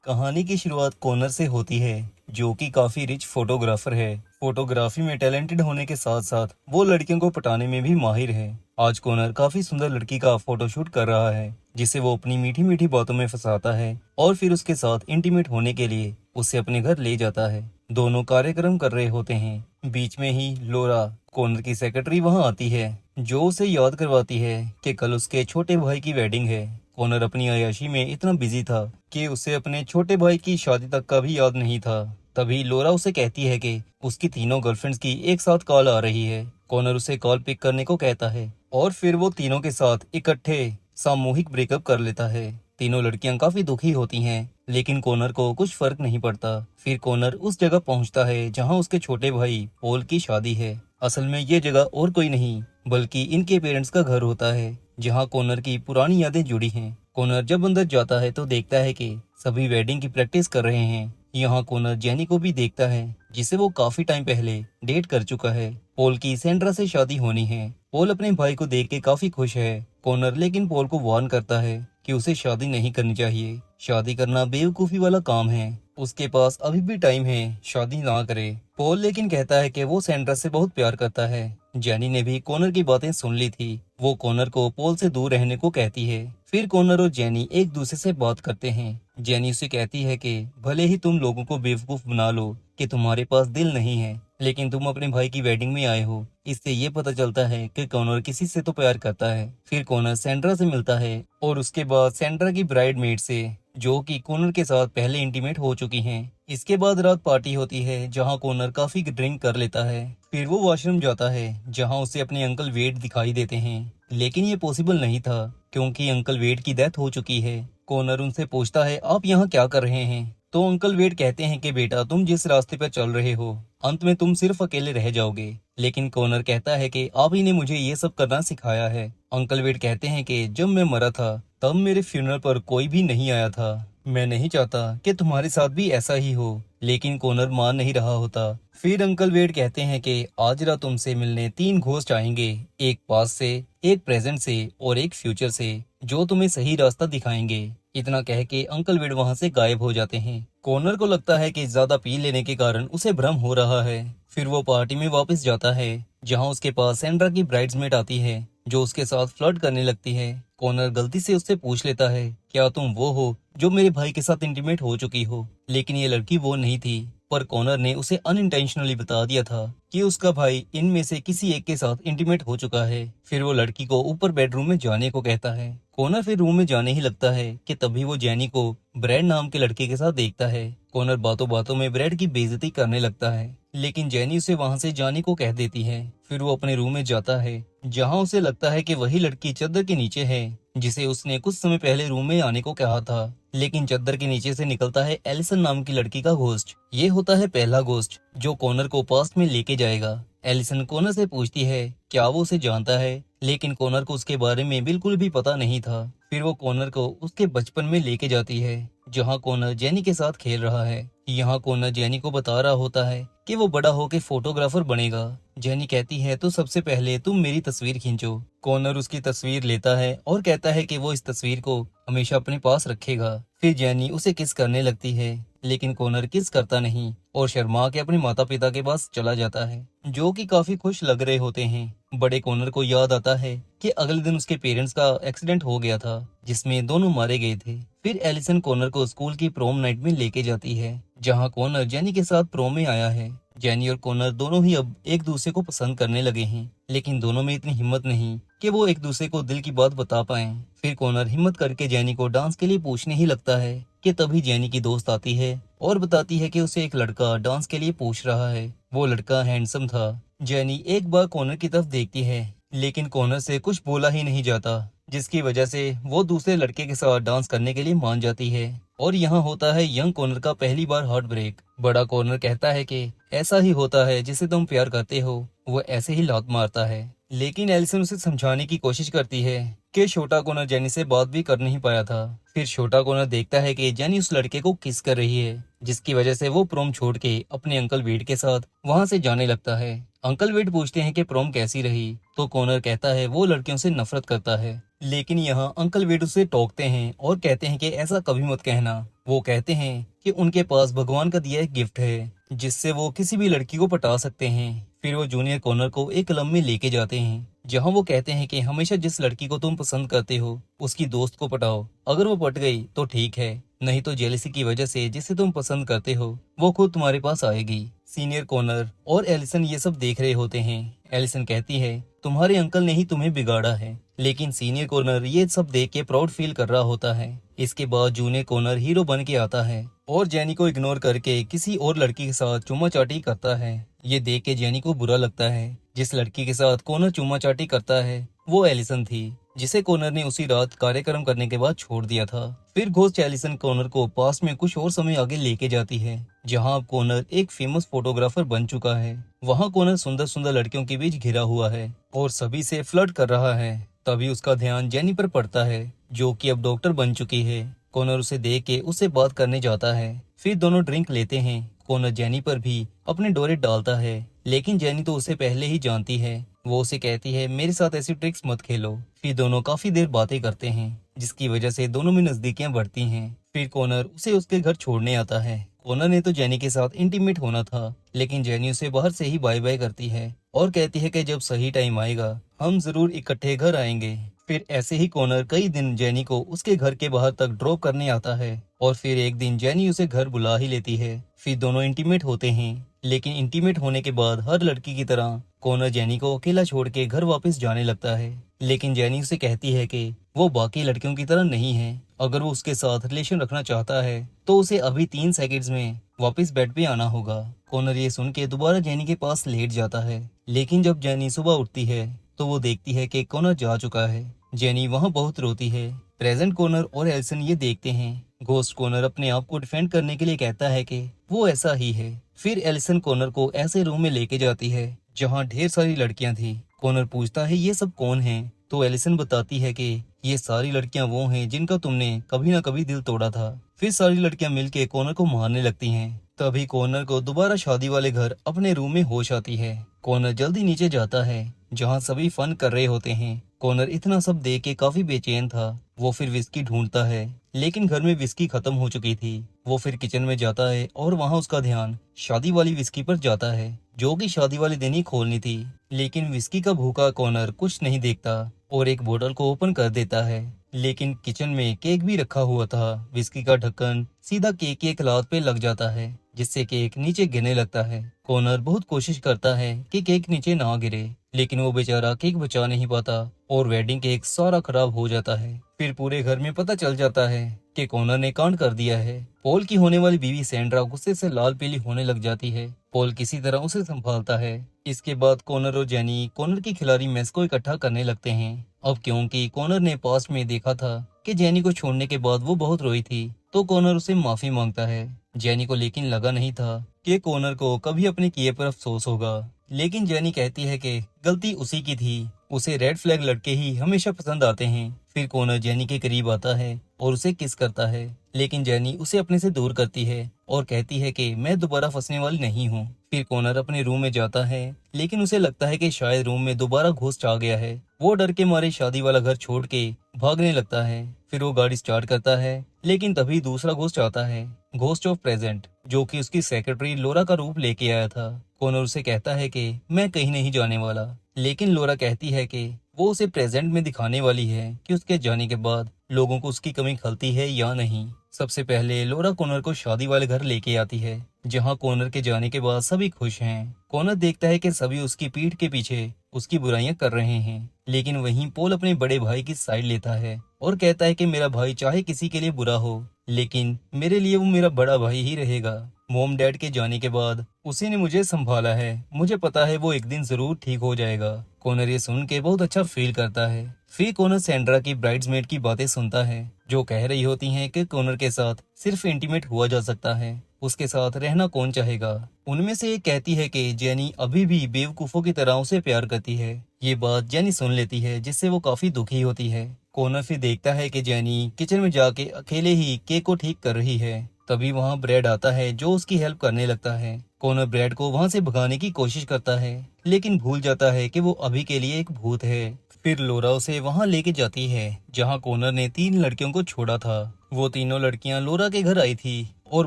कहानी की शुरुआत कॉनर से होती है, जो कि काफी रिच फोटोग्राफर है। फोटोग्राफी में टैलेंटेड होने के साथ साथ वो लड़कियों को पटाने में भी माहिर है। आज कॉनर काफी सुंदर लड़की का फोटोशूट कर रहा है, जिसे वो अपनी मीठी मीठी बातों में फंसाता है और फिर उसके साथ इंटीमेट होने के लिए उसे अपने घर ले जाता है। दोनों कार्यक्रम कर रहे होते हैं। बीच में ही लोरा, कॉनर की सेक्रेटरी, वहां आती है, जो उसे याद करवाती है कि कल उसके छोटे भाई की वेडिंग है। कॉनर अपनी अय्याशी में इतना बिजी था कि उसे अपने छोटे भाई की शादी तक का भी याद नहीं था। तभी लोरा उसे कहती है कि उसकी तीनों गर्लफ्रेंड्स की एक साथ कॉल आ रही है। कॉनर उसे कॉल पिक करने को कहता है और फिर वो तीनों के साथ इकट्ठे सामूहिक ब्रेकअप कर लेता है। तीनों लड़कियां काफी दुखी होती हैं, लेकिन कॉनर को कुछ फर्क नहीं पड़ता। फिर कॉनर उस जगह पहुंचता है जहां उसके छोटे भाई पॉल की शादी है। असल में ये जगह और कोई नहीं बल्कि इनके पेरेंट्स का घर होता है, जहां कॉनर की पुरानी यादें जुड़ी हैं। कॉनर जब अंदर जाता है तो देखता है कि सभी वेडिंग की प्रैक्टिस कर रहे हैं। यहाँ कॉनर जेनी को भी देखता है, जिसे वो काफी टाइम पहले डेट कर चुका है। पॉल की सैंड्रा से शादी होनी है। पॉल अपने भाई को देख के काफी खुश है। कॉनर लेकिन पॉल को वार्न करता है कि उसे शादी नहीं करनी चाहिए। शादी करना बेवकूफी वाला काम है, उसके पास अभी भी टाइम है, शादी ना करे। पॉल लेकिन कहता है कि वो सैंड्रा से बहुत प्यार करता है। जेनी ने भी कॉनर की बातें सुन ली थी। वो कॉनर को पॉल से दूर रहने को कहती है। फिर कॉनर और जेनी एक दूसरे से बात करते हैं। जेनी उसे कहती है कि भले ही तुम लोगों को बेवकूफ बना लो कि तुम्हारे पास दिल नहीं है, लेकिन तुम अपने भाई की वेडिंग में आए हो। इससे ये पता चलता है कि कॉनर किसी से तो प्यार करता है। फिर कॉनर सैंड्रा से मिलता है और उसके बाद सैंड्रा की ब्राइडमेड से, जो कि कॉनर के साथ पहले इंटीमेट हो चुकी हैं। इसके बाद रात पार्टी होती है, जहां कॉनर काफी ड्रिंक कर लेता है। फिर वो वॉशरूम जाता है, जहां उसे अपने अंकल वेड दिखाई देते हैं, लेकिन ये पॉसिबल नहीं था क्योंकि अंकल वेड की डेथ हो चुकी है। कॉनर उनसे पूछता है, आप यहाँ क्या कर रहे हैं? तो अंकल वेड कहते हैं कि बेटा, तुम जिस रास्ते पर चल रहे हो, अंत में तुम सिर्फ अकेले रह जाओगे। लेकिन कॉनर कहता है कि आप ही ने मुझे ये सब करना सिखाया है। अंकल वेड कहते हैं कि जब मैं मरा था तब मेरे फ्यूनरल पर कोई भी नहीं आया था। मैं नहीं चाहता कि तुम्हारे साथ भी ऐसा ही हो, लेकिन कॉनर मान नहीं रहा होता। फिर अंकल वेड कहते हैं कि आज रात तुमसे मिलने 3 घोस्ट आएंगे, एक पास से, एक प्रेजेंट से और एक फ्यूचर से, जो तुम्हें सही रास्ता दिखाएंगे। इतना कह के अंकल वेड वहां से गायब हो जाते हैं। कॉनर को लगता है कि ज्यादा पी लेने के कारण उसे भ्रम हो रहा है। फिर वो पार्टी में वापस जाता है, जहां उसके पास सैंड्रा की ब्राइड्समेड आती है, जो उसके साथ फ्लर्ट करने लगती है। कॉनर गलती से उससे पूछ लेता है, क्या तुम वो हो जो मेरे भाई के साथ इंटीमेट हो चुकी हो? लेकिन ये लड़की वो नहीं थी, पर कॉनर ने उसे अनइंटेंशनली बता दिया था कि उसका भाई इनमें से किसी एक के साथ इंटीमेट हो चुका है। फिर वो लड़की को ऊपर बेडरूम में जाने को कहता है। कॉनर फिर रूम में जाने ही लगता है कि तभी वो जेनी को ब्रैड नाम के लड़के के साथ देखता है। कॉनर बातों बातों में ब्रैड की बेइज्जती करने लगता है, लेकिन जेनी उसे वहां से जाने को कह देती है। फिर वो अपने रूम में जाता है, जहां उसे लगता है कि वही लड़की चादर के नीचे है, जिसे उसने कुछ समय पहले रूम में आने को कहा था। लेकिन चादर के नीचे से निकलता है एलिसन नाम की लड़की का घोस्ट। ये होता है पहला घोस्ट जो कॉनर को पास्ट में लेके जाएगा। एलिसन कॉनर से पूछती है क्या वो उसे जानता है, लेकिन कॉनर को उसके बारे में बिल्कुल भी पता नहीं था। फिर वो कॉनर को उसके बचपन में लेके जाती है, जहाँ कॉनर जेनी के साथ खेल रहा है। यहाँ कॉनर जेनी को बता रहा होता है कि वो बड़ा होके फोटोग्राफर बनेगा। जेनी कहती है, तो सबसे पहले तुम मेरी तस्वीर खींचो। कॉनर उसकी तस्वीर लेता है और कहता है कि वो इस तस्वीर को हमेशा अपने पास रखेगा। फिर जेनी उसे किस करने लगती है, लेकिन कॉनर किस करता नहीं और शर्मा के अपने माता पिता के पास चला जाता है, जो कि काफी खुश लग रहे होते हैं। बड़े कॉनर को याद आता है कि अगले दिन उसके पेरेंट्स का एक्सीडेंट हो गया था, जिसमें दोनों मारे गए थे। फिर एलिसन कॉनर को स्कूल की प्रोम नाइट में लेके जाती है, जहां कॉनर जेनी के साथ प्रोम में आया है। जेनी और कॉनर दोनों ही अब एक दूसरे को पसंद करने लगे हैं, लेकिन दोनों में इतनी हिम्मत नहीं कि वो एक दूसरे को दिल की बात बता पाएं। फिर कॉनर हिम्मत करके जेनी को डांस के लिए पूछने ही लगता है कि तभी जेनी की दोस्त आती है और बताती है कि उसे एक लड़का डांस के लिए पूछ रहा है। वो लड़का हैंडसम था। जेनी एक बार कॉनर की तरफ देखती है, लेकिन कॉनर से कुछ बोला ही नहीं जाता, जिसकी वजह से वो दूसरे लड़के के साथ डांस करने के लिए मान जाती है। और यहाँ होता है यंग कॉनर का पहली बार हार्ट ब्रेक। बड़ा कॉनर कहता है कि ऐसा ही होता है, जिसे तुम प्यार करते हो वो ऐसे ही लात मारता है। लेकिन एलिसन उसे समझाने की कोशिश करती है कि छोटा कॉनर जेनी से बात भी कर नहीं पाया था। फिर छोटा कॉनर देखता है कि जेनी उस लड़के को किस कर रही है, जिसकी वजह से वो प्रोम छोड़ के अपने अंकल वेड के साथ वहां से जाने लगता है। अंकल वेट पूछते हैं कि प्रॉम कैसी रही, तो कॉनर कहता है वो लड़कियों से नफरत करता है। लेकिन यहाँ अंकल वेट उसे टोकते हैं और कहते हैं कि ऐसा कभी मत कहना। वो कहते हैं कि उनके पास भगवान का दिया एक गिफ्ट है जिससे वो किसी भी लड़की को पटा सकते हैं। फिर वो जूनियर कॉनर को एक क्लब में लेके जाते हैं जहाँ वो कहते हैं कि हमेशा जिस लड़की को तुम पसंद करते हो उसकी दोस्त को पटाओ। अगर वो पट गई तो ठीक है, नहीं तो जेलसी की वजह से जिसे तुम पसंद करते हो वो खुद तुम्हारे पास आएगी। सीनियर कॉनर और एलिसन ये सब देख रहे होते हैं। एलिसन कहती है तुम्हारे अंकल ने ही तुम्हें बिगाड़ा है, लेकिन सीनियर कॉर्नर ये सब देख के प्राउड फील कर रहा होता है। इसके बाद जूनियर कॉर्नर हीरो बन के आता है और जेनी को इग्नोर करके किसी और लड़की के साथ चुम्मा चाटी करता है। ये देख के जेनी को बुरा लगता है। जिस लड़की के साथ कॉर्नर चुम्मा चाटी करता है वो एलिसन थी, जिसे कॉर्नर ने उसी रात कार्यक्रम करने के बाद छोड़ दिया था। फिर घोस्ट एलिसन कॉर्नर को पास में कुछ और समय आगे लेके जाती है जहां अब कॉर्नर एक फेमस फोटोग्राफर बन चुका है। वहां कॉर्नर सुंदर सुंदर लड़कियों के बीच घिरा हुआ है और सभी से फ्लर्ट कर रहा है। तभी उसका ध्यान जेनी पर पड़ता है जो कि अब डॉक्टर बन चुकी है। कॉर्नर उसे देख के उससे बात करने जाता है। फिर दोनों ड्रिंक लेते हैं। कॉर्नर जेनी पर भी अपने डोरे डालता है, लेकिन जेनी तो उसे पहले ही जानती है। वो उसे कहती है मेरे साथ ऐसी ट्रिक्स मत खेलो। फिर दोनों काफी देर बातें करते हैं जिसकी वजह से दोनों में नजदीकियां बढ़ती हैं। फिर कॉर्नर उसे उसके घर छोड़ने आता है। कॉर्नर ने तो जेनी के साथ इंटीमेट होना था, लेकिन जेनी उसे बाहर से ही बाय बाय करती है और कहती है कि जब सही टाइम आएगा हम जरूर इकट्ठे घर आएंगे। फिर ऐसे ही कॉर्नर कई दिन जेनी को उसके घर के बाहर तक ड्रॉप करने आता है और फिर एक दिन जेनी उसे घर बुला ही लेती है। फिर दोनों इंटीमेट होते हैं, लेकिन इंटीमेट होने के बाद हर लड़की की तरह कॉर्नर जेनी को अकेला छोड़ के घर वापस जाने लगता है। लेकिन जेनी उसे कहती है कि वो बाकी लड़कियों की तरह नहीं है। अगर वो उसके साथ रिलेशन रखना चाहता है तो उसे अभी 3 सेकंड्स में वापस बेड पे आना होगा। कॉर्नर ये सुन के दोबारा जेनी के पास लेट जाता है, लेकिन जब जेनी सुबह उठती है तो वो देखती है कि कॉर्नर जा चुका है। जेनी वहाँ बहुत रोती है। प्रेजेंट कॉर्नर और एल्सन ये देखते हैं। घोस्ट कॉर्नर अपने आप को डिफेंड करने के लिए कहता है कि वो ऐसा ही है। फिर एलिसन कॉर्नर को ऐसे रूम में लेके जाती है जहाँ ढेर सारी लड़कियां थी। कॉर्नर पूछता है ये सब कौन हैं? तो एलिसन बताती है कि ये सारी लड़कियां वो हैं जिनका तुमने कभी ना कभी दिल तोड़ा था। फिर सारी लड़कियां मिलके कॉर्नर को मारने लगती हैं। तभी कॉर्नर को दोबारा शादी वाले घर अपने रूम में होश आती है। कॉर्नर जल्दी नीचे जाता है जहाँ सभी फन कर रहे होते हैं। कॉर्नर इतना सब देख के काफी बेचैन था। वो फिर विस्की ढूंढता है, लेकिन घर में विस्की खत्म हो चुकी थी। वो फिर किचन में जाता है और वहाँ उसका ध्यान शादी वाली विस्की पर जाता है जो कि शादी वाले दिन ही खोलनी थी। लेकिन विस्की का भूखा कॉर्नर कुछ नहीं देखता और एक बोतल को ओपन कर देता है। लेकिन किचन में केक भी रखा हुआ था। विस्की का ढक्कन सीधा केक की एक लात पे लग जाता है जिससे केक नीचे गिरने लगता है। कॉर्नर बहुत कोशिश करता है कि केक नीचे ना गिरे, लेकिन वो बेचारा केक बचा नहीं पाता और वेडिंग केक सारा खराब हो जाता है। फिर पूरे घर में पता चल जाता है कि कॉर्नर ने कांड कर दिया है। पॉल की होने वाली बीवी सैंड्रा गुस्से से लाल पीली होने लग जाती है। पॉल किसी तरह उसे संभालता है। इसके बाद कॉर्नर और जेनी कॉर्नर की खिलाड़ी मैस को इकट्ठा करने लगते हैं। अब क्योंकि कॉर्नर ने पास्ट में देखा था कि जेनी को छोड़ने के बाद वो बहुत रोई थी, तो कॉर्नर उसे माफी मांगता है। जेनी को लेकिन लगा नहीं था कि कॉर्नर को कभी अपने किए पर अफसोस होगा। लेकिन जेनी कहती है कि गलती उसी की थी, उसे रेड फ्लैग लड़के ही हमेशा पसंद आते हैं। फिर कॉर्नर जेनी के करीब आता है और उसे किस करता है, लेकिन जेनी उसे अपने से दूर करती है और कहती है कि मैं दोबारा फंसने वाली नहीं हूँ। फिर कॉर्नर अपने रूम में जाता है, लेकिन उसे लगता है कि शायद रूम में दोबारा घोस्ट आ गया है। वो डर के मारे शादी वाला घर छोड़ के भागने लगता है। फिर वो गाड़ी स्टार्ट करता है, लेकिन तभी दूसरा घोस्ट आता है, घोस्ट ऑफ प्रेजेंट, जो कि उसकी सेक्रेटरी लोरा का रूप लेके आया था। कॉर्नर उसे कहता है कि मैं कहीं नहीं जाने वाला, लेकिन लोरा कहती है कि वो उसे प्रेजेंट में दिखाने वाली है कि उसके जाने के बाद लोगों को उसकी कमी खलती है या नहीं। सबसे पहले लोरा कॉर्नर को शादी वाले घर लेके आती है जहां कॉर्नर के जाने के बाद सभी खुश हैं। कॉर्नर देखता है कि सभी उसकी पीठ के पीछे उसकी बुराइयां कर रहे हैं, लेकिन वहीं पोल अपने बड़े भाई की साइड लेता है और कहता है कि मेरा भाई चाहे किसी के लिए बुरा हो, लेकिन मेरे लिए वो मेरा बड़ा भाई ही रहेगा। मोम डैड के जाने के बाद उसी ने मुझे संभाला है, मुझे पता है वो एक दिन जरूर ठीक हो जाएगा। कॉर्नर ये सुन के बहुत अच्छा फील करता है। फिर कॉर्नर सैंड्रा की ब्राइड्समेड की बातें सुनता है जो कह रही होती हैं कि कॉर्नर के साथ सिर्फ इंटीमेट हुआ जा सकता है, उसके साथ रहना कौन चाहेगा। उनमें से एक कहती है कि जेनी अभी भी बेवकूफों की तरह उसे प्यार करती है। ये बात जेनी सुन लेती है जिससे वो काफी दुखी होती है। कॉर्नर फिर देखता है कि जेनी किचन में जाके अकेले ही केक को ठीक कर रही है। तभी वहाँ ब्रैड आता है जो उसकी हेल्प करने लगता है। कॉनर ब्रैड को वहाँ से भगाने की कोशिश करता है, लेकिन भूल जाता है कि वो अभी के लिए एक भूत है। फिर लोरा उसे वहाँ लेके जाती है जहाँ कॉनर ने 3 लड़कियों को छोड़ा था। वो तीनों लड़कियाँ लोरा के घर आई थी और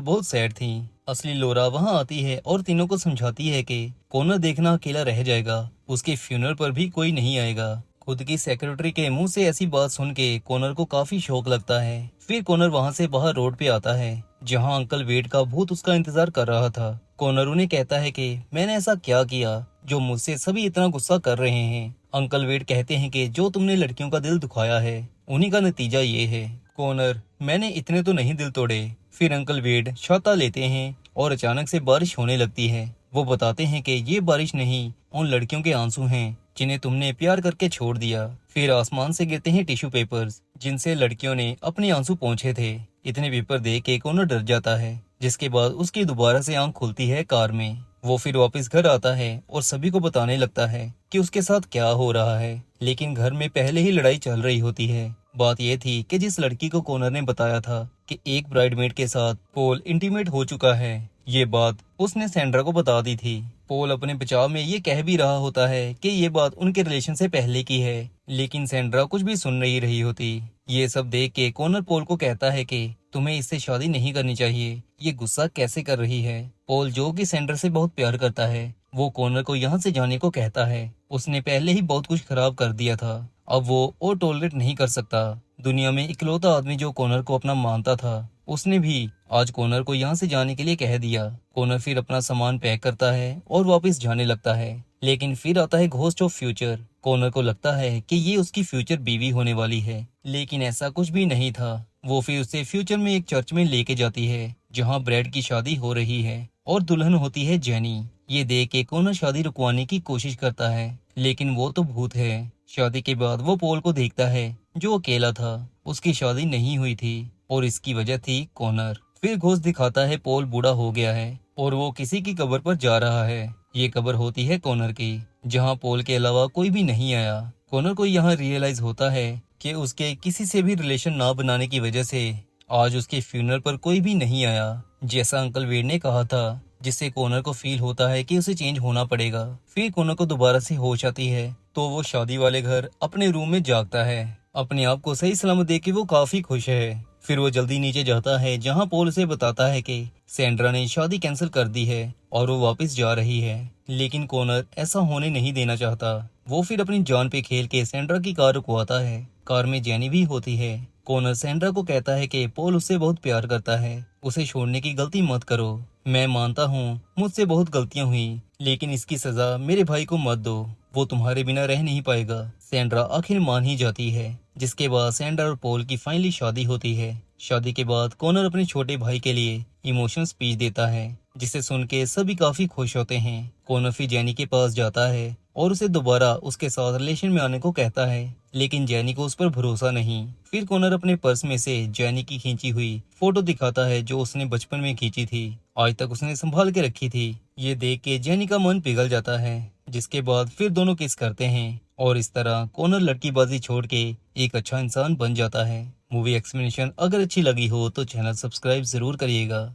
बहुत सैड थी। असली लोरा वहाँ आती है और तीनों को समझाती है कि कॉनर देखना अकेला रह जाएगा, उसके फ्यूनरल पर भी कोई नहीं आएगा। खुद की सेक्रेटरी के मुंह से ऐसी बात सुन के कॉनर को काफी शौक लगता है। फिर कॉनर वहाँ से बाहर रोड पे आता है जहाँ अंकल वेड का भूत उसका इंतजार कर रहा था। कॉनर उन्हें कहता है कि मैंने ऐसा क्या किया जो मुझसे सभी इतना गुस्सा कर रहे हैं। अंकल वेड कहते हैं कि जो तुमने लड़कियों का दिल दुखाया है उन्हीं का नतीजा ये है। कॉनर, मैंने इतने तो नहीं दिल तोड़े। फिर अंकल वेड छाता लेते हैं और अचानक से बारिश होने लगती है। वो बताते हैं कि ये बारिश नहीं, उन लड़कियों के आंसू हैं जिन्हें तुमने प्यार करके छोड़ दिया। फिर आसमान से गिरते हैं टिश्यू पेपर्स जिनसे लड़कियों ने अपने आंसू पोंछे थे। इतने पेपर देख के कॉनर डर जाता है, जिसके बाद उसकी दोबारा से आंख खुलती है कार में। वो फिर वापस घर आता है और सभी को बताने लगता है कि उसके साथ क्या हो रहा है, लेकिन घर में पहले ही लड़ाई चल रही होती है। बात यह थी कि जिस लड़की को कॉनर ने बताया था कि एक ब्राइडमेड के साथ पॉल इंटीमेट हो चुका है, ये बात उसने सैंड्रा को बता दी थी। पॉल अपने बचाव में ये कह भी रहा होता है कि ये बात उनके रिलेशन से पहले की है, लेकिन सैंड्रा कुछ भी सुन नहीं रही होती। ये सब देख के कॉनर पॉल को कहता है कि तुम्हें इससे शादी नहीं करनी चाहिए, ये गुस्सा कैसे कर रही है। पॉल जो कि सैंड्रा से बहुत प्यार करता है, वो कॉनर को यहाँ से जाने को कहता है। उसने पहले ही बहुत कुछ खराब कर दिया था, अब वो और टॉलरेट नहीं कर सकता। दुनिया में इकलौता आदमी जो कॉनर को अपना मानता था, उसने भी आज कॉनर को यहाँ से जाने के लिए कह दिया। कॉनर फिर अपना सामान पैक करता है और वापस जाने लगता है, लेकिन फिर आता है घोस्ट ऑफ फ्यूचर। कॉनर को लगता है कि ये उसकी फ्यूचर बीवी होने वाली है, लेकिन ऐसा कुछ भी नहीं था। वो फिर उसे फ्यूचर में एक चर्च में लेके जाती है जहाँ ब्रैड की शादी हो रही है और दुल्हन होती है जेनी। ये देख के कॉनर शादी रुकवाने की कोशिश करता है, लेकिन वो तो भूत है। शादी के बाद वो पॉल को देखता है जो अकेला था, उसकी शादी नहीं हुई थी और इसकी वजह थी कॉनर। फिर घोस्ट दिखाता है पॉल बूढ़ा हो गया है और वो किसी की कब्र पर जा रहा है। ये कब्र होती है कॉनर की, जहाँ पॉल के अलावा कोई भी नहीं आया। कॉनर को यहाँ रियलाइज होता है कि उसके किसी से भी रिलेशन ना बनाने की वजह से आज उसके फ्यूनरल पर कोई भी नहीं आया, जैसा अंकल वेड ने कहा था, जिससे कॉनर को फील होता है कि उसे चेंज होना पड़ेगा। फिर कॉनर को दोबारा से होश आती है तो वो शादी वाले घर अपने रूम में जागता है। अपने आप को सही सलामत देख के वो काफी खुश है। फिर वो जल्दी नीचे जाता है जहाँ पॉल उसे बताता है कि सैंड्रा ने शादी कैंसिल कर दी है और वो वापस जा रही है, लेकिन कॉनर ऐसा होने नहीं देना चाहता। वो फिर अपनी जान पे खेल के सैंड्रा की कार रुकवाता है। कार में जेनी भी होती है। कॉनर सैंड्रा को कहता है कि पॉल उससे बहुत प्यार करता है, उसे छोड़ने की गलती मत करो। मैं मानता हूँ मुझसे बहुत गलतियां हुई, लेकिन इसकी सजा मेरे भाई को मत दो, वो तुम्हारे बिना रह नहीं पाएगा। सैंड्रा आखिर मान ही जाती है, जिसके बाद सैंड्रा और पॉल की फाइनली शादी होती है। शादी के बाद कॉनर अपने छोटे भाई के लिए इमोशनल स्पीच देता है, जिसे सुन के सभी काफी खुश होते हैं। कॉनर फिर जेनी के पास जाता है और उसे दोबारा उसके साथ रिलेशन में आने को कहता है, लेकिन जेनी को उस पर भरोसा नहीं। फिर कॉनर अपने पर्स में से जेनी की खींची हुई फोटो दिखाता है जो उसने बचपन में खींची थी, आज तक उसने संभाल के रखी थी। ये देख के जेनी का मन पिघल जाता है, जिसके बाद फिर दोनों किस करते हैं और इस तरह कॉनर लड़कीबाजी छोड़ के एक अच्छा इंसान बन जाता है। मूवी एक्सप्लेनेशन अगर अच्छी लगी हो तो चैनल सब्सक्राइब जरूर करिएगा।